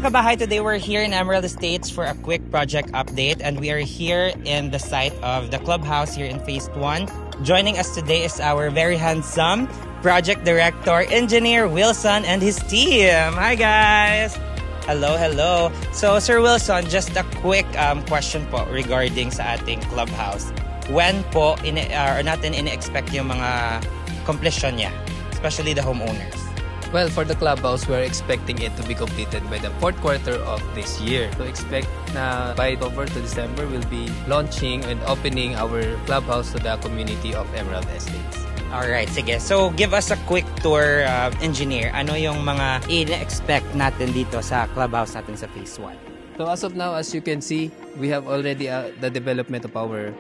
kabahay, today we're here in Emerald Estates for a quick project update, and we are here in the site of the clubhouse here in Phase 1. Joining us today is our very handsome project director, engineer Wilson and his team. Hi guys! Hello, hello. So Sir Wilson, just a quick question po regarding sa ating clubhouse. When po natin ini-expect yung mga completion niya, especially the homeowners? Well, for the clubhouse, we're expecting it to be completed by the fourth quarter of this year. So expect na by October to December, we'll be launching and opening our clubhouse to the community of Emerald Estates. Alright, sige. So, give us a quick tour, engineer. Ano yung mga ina-expect natin dito sa clubhouse natin sa Phase 1? So as of now, as you can see, we have already the development of our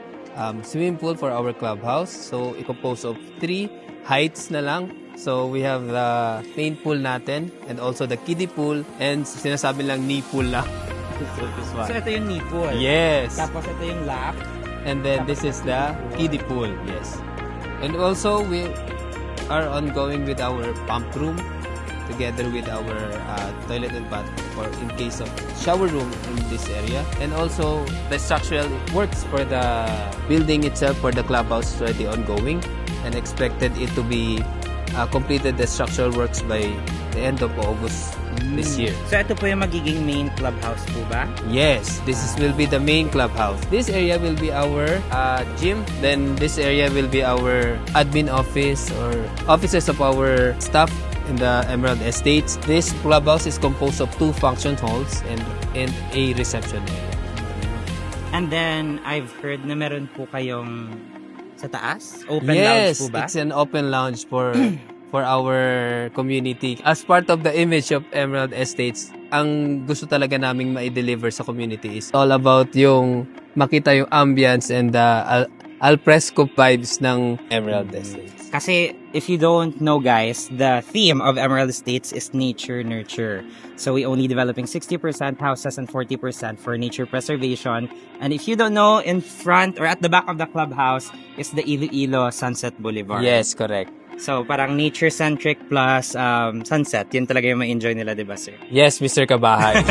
swimming pool for our clubhouse. So, it composed of 3 heights na lang. So, we have the main pool natin and also the kiddie pool and sinasabi lang knee pool lang. So, this one. So, ito yung knee pool. Yes. Tapos, ito yung lap. And then, this is the kiddie pool. Yes. And also, we are ongoing with our pump room together with our toilet and bath for in case of shower room in this area. And also, the structural works for the building itself for the clubhouse is already ongoing and expected it to be completed the structural works by the end of August this year. So, ito po yung magiging main clubhouse po ba? Yes, will be the main clubhouse. This area will be our gym. Then this area will be our admin office or offices of our staff in the Emerald Estates. This clubhouse is composed of 2 function halls and a reception area. And then, I've heard na meron po kayong sa taas? Open lounge po ba? Yes, it's an open lounge for our community. As part of the image of Emerald Estates, ang gusto talaga naming ma-deliver sa community is all about yung makita yung ambience and the alfresco vibes ng Emerald Estates. Kasi, if you don't know guys, the theme of Emerald Estates is nature nurture. So we only developing 60% houses and 40% for nature preservation. And if you don't know, in front or at the back of the clubhouse is the Iloilo Sunset Boulevard. Yes, correct. So parang nature-centric plus sunset. Yun talaga yung ma-enjoy nila, di ba sir? Yes, Mr. Kabahay.